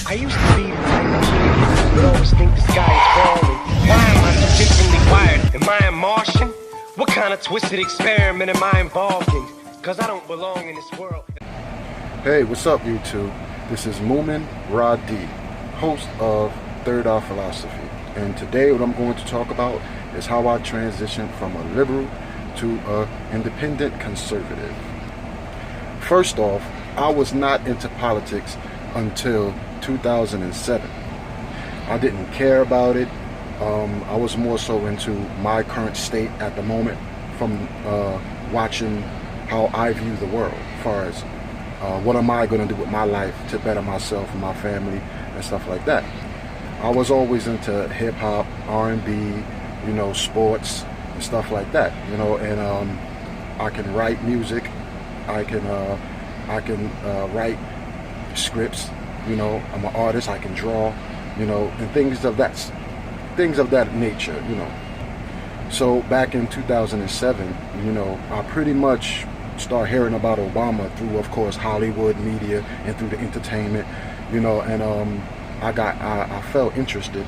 I used to be the type of kid who would always think the sky is falling. Why am I so differently wired? Am I a Martian? What kind of twisted experiment am I involved in? Cause I don't belong in this world. Hey, what's up YouTube? This is Moomin Radi, host of Third Eye Philosophy. And today what I'm going to talk about is how I transitioned from a liberal to an independent conservative. First off, I was not into politics until 2007. I didn't care about it. I was more so into my current state at the moment from watching how I view the world, as far as what am I going to do with my life to better myself and my family and stuff like that. I was always into hip-hop, R&B, sports and stuff like that, and I can write music, I can write scripts, I'm an artist, I can draw, and things of that nature, So back in 2007, I pretty much started hearing about Obama through, of course, Hollywood media and through the entertainment, and I felt interested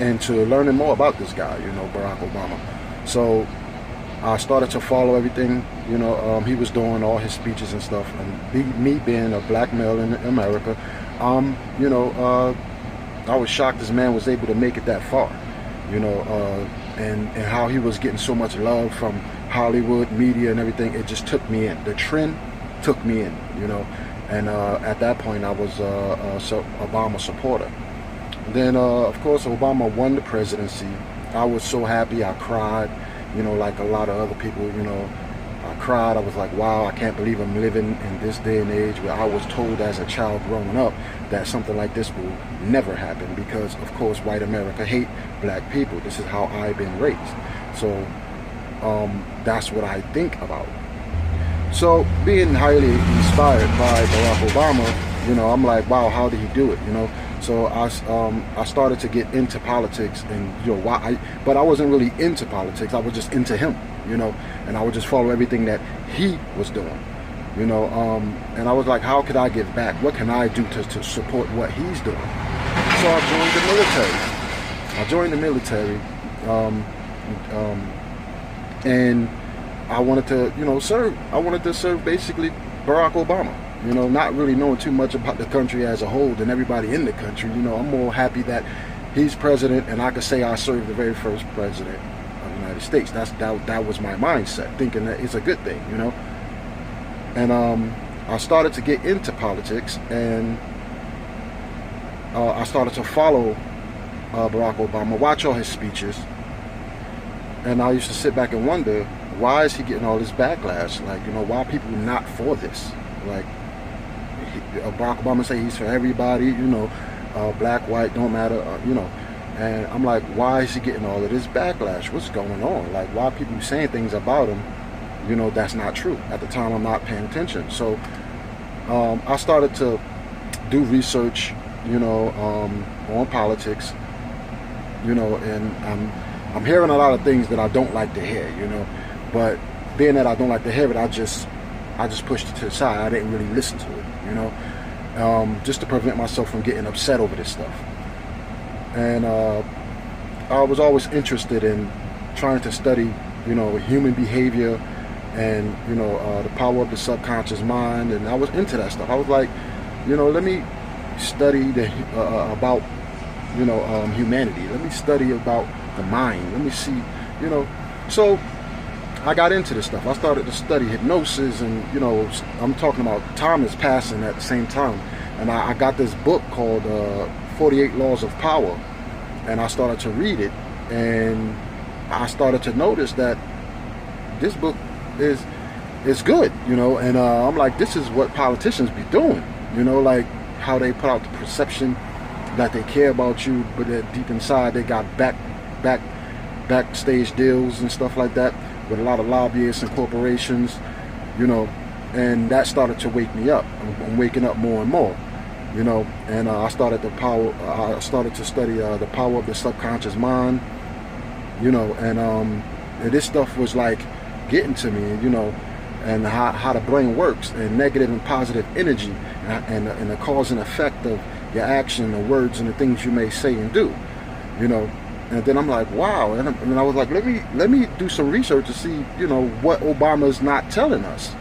into learning more about this guy, Barack Obama. So I started to follow everything, he was doing, all his speeches and stuff. And me being a black male in America, I was shocked this man was able to make it that far, and how he was getting so much love from Hollywood media and everything. It just took me in. The trend took me in, and at that point I was a Obama supporter. Then of course Obama won the presidency. I was so happy, I cried, like a lot of other people, I cried. I was like, wow, I can't believe I'm living in this day and age where I was told as a child growing up that something like this will never happen, because of course white America hate black people. This is how I've been raised. So that's what I think about. So being highly inspired by Barack Obama, I'm like, wow, how did he do it? So I started to get into politics, and but I wasn't really into politics. I was just into him, and I would just follow everything that he was doing, and I was like, how could I give back? What can I do to support what he's doing? So I joined the military. And I wanted to, serve. I wanted to serve basically Barack Obama. Not really knowing too much about the country as a whole than everybody in the country. I'm more happy that he's president, and I could say I served the very first president of the United States. That was my mindset, thinking that it's a good thing, And I started to get into politics, and I started to follow Barack Obama, watch all his speeches, and I used to sit back and wonder, why is he getting all this backlash? Like, why are people not for this? Like, Barack Obama say he's for everybody, black, white, don't matter, and I'm like, why is he getting all of this backlash? What's going on? Like, why are people saying things about him, that's not true? At the time, I'm not paying attention. So I started to do research, on politics, and I'm hearing a lot of things that I don't like to hear, but being that I don't like to hear it, I just pushed it to the side. I didn't really listen to it, just to prevent myself from getting upset over this stuff. And I was always interested in trying to study, human behavior and, the power of the subconscious mind, and I was into that stuff. I was like, let me study about, humanity. Let me study about the mind. Let me see, so I got into this stuff. I started to study hypnosis, and I'm talking about time is passing at the same time, and I got this book called 48 Laws of Power, and I started to read it, and I started to notice that this book is good, and I'm like, this is what politicians be doing, like how they put out the perception that they care about you, but that deep inside they got backstage deals and stuff like that with a lot of lobbyists and corporations, and that started to wake me up. I'm waking up more and more, and I started to study the power of the subconscious mind, and this stuff was like getting to me, and how the brain works, and negative and positive energy, and the cause and effect of your action, the words, and the things you may say and do, you know. And then I'm like, wow. And I was like, let me do some research to see, you know, what Obama's not telling us.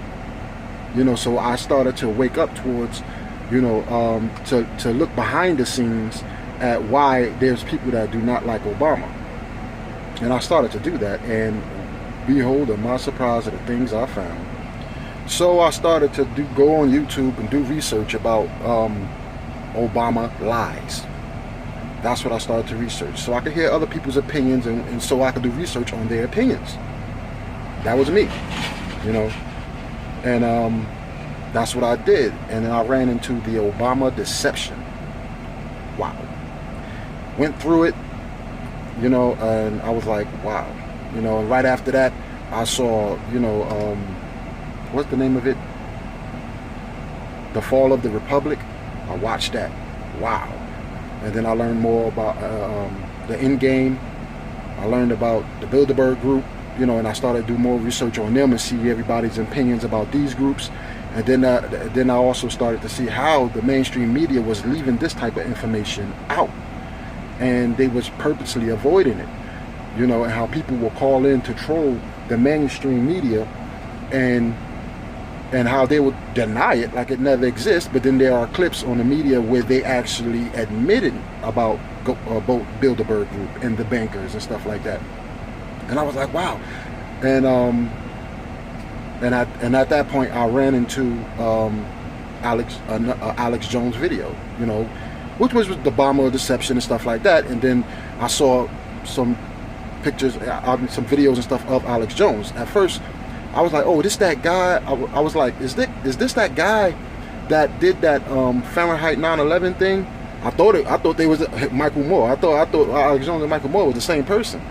You know, so I started to wake up towards, you know, to look behind the scenes at why there's people that do not like Obama. And I started to do that, and behold, to my surprise, of the things I found. So I started to go on YouTube and do research about Obama lies. That's what I started to research, so I could hear other people's opinions, and so I could do research on their opinions. That was me, you know. And that's what I did. And then I ran into the Obama deception. Wow. Went through it, you know, and I was like, wow. You know, and right after that, I saw, you know, what's the name of it? The Fall of the Republic. I watched that. Wow. And then I learned more about the end game. I learned about the Bilderberg group, you know, and I started to do more research on them and see everybody's opinions about these groups. And then I also started to see how the mainstream media was leaving this type of information out, and they was purposely avoiding it, you know, and how people will call in to troll the mainstream media, and how they would deny it like it never exists. But then there are clips on the media where they actually admitted about both Bilderberg group and the bankers and stuff like that. And I was like, wow. And at that point, I ran into Alex Jones video, you know, which was the Obama deception and stuff like that. And then I saw some pictures, some videos and stuff of Alex Jones. At first, I was like, oh, this that guy. I was like, is this that guy that did that Fahrenheit 9/11 thing? I thought they was Michael Moore. I thought Alex Jones and Michael Moore was the same person,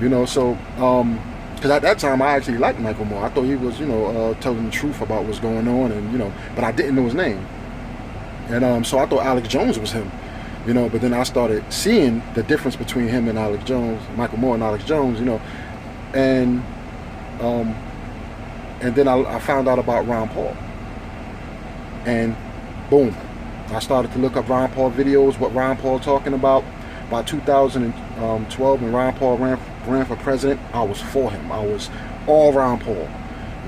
you know. So because at that time I actually liked Michael Moore. I thought he was, you know, telling the truth about what's going on, and you know, but I didn't know his name. And so I thought Alex Jones was him, you know. But then I started seeing the difference between him and Alex Jones, Michael Moore and Alex Jones, you know, and then I found out about Ron Paul, and boom, I started to look up Ron Paul videos, what Ron Paul talking about. By 2012, when Ron Paul ran for president, I was for him. I was all Ron Paul.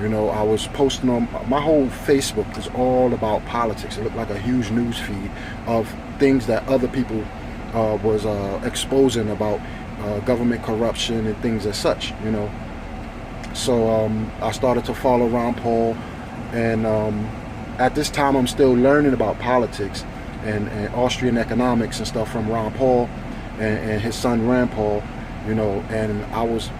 You know, I was posting on my whole Facebook was all about politics. It looked like a huge news feed of things that other people was exposing about government corruption and things as such. You know, so I started to follow Ron Paul, and at this time I'm still learning about politics and Austrian economics and stuff from Ron Paul and his son Rand Paul, you know, and I was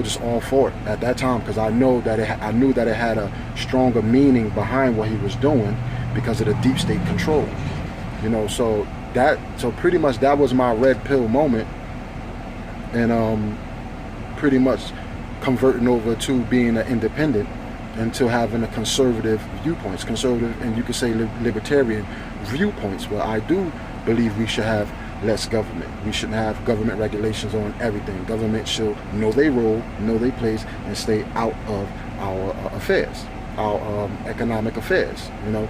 just all for it at that time, because I knew that it had a stronger meaning behind what he was doing because of the deep state control, you know. So pretty much that was my red pill moment, and pretty much converting over to being an independent and to having a conservative viewpoints, conservative, and you could say libertarian viewpoints, where I do believe we should have less government. We shouldn't have government regulations on everything. Government should know their role, know their place, and stay out of our affairs, our economic affairs. You know,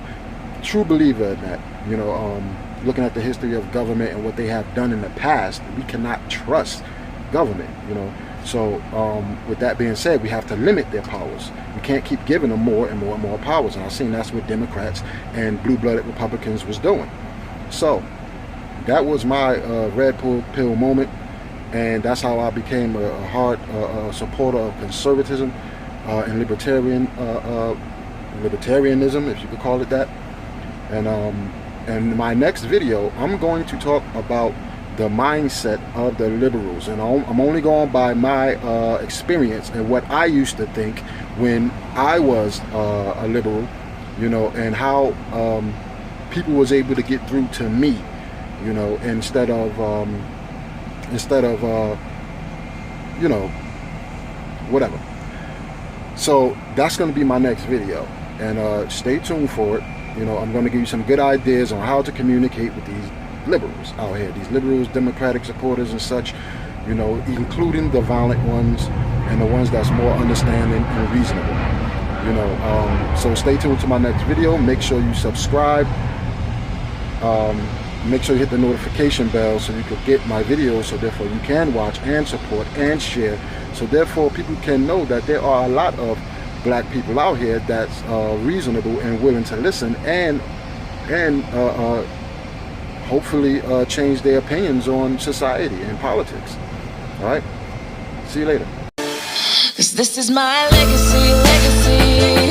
true believer in that. You know, looking at the history of government and what they have done in the past, we cannot trust government. You know, so with that being said, we have to limit their powers. We can't keep giving them more and more and more powers. And I've seen that's what Democrats and blue-blooded Republicans was doing. So that was my red pill moment, and that's how I became a hard supporter of conservatism and libertarianism, if you could call it that. And in my next video, I'm going to talk about the mindset of the liberals, and I'm only going by my experience and what I used to think when I was a liberal, you know, and how people was able to get through to me, you know, instead of you know, whatever. So that's going to be my next video, and stay tuned for it. You know, I'm going to give you some good ideas on how to communicate with these liberals out here, these liberals, Democratic supporters and such, you know, including the violent ones and the ones that's more understanding and reasonable, you know. So stay tuned to my next video. Make sure you subscribe. make sure you hit the notification bell so you can get my videos, so therefore you can watch and support and share, so therefore people can know that there are a lot of black people out here that's reasonable and willing to listen and hopefully change their opinions on society and politics. All right, see you later. 'Cause this is my legacy, legacy.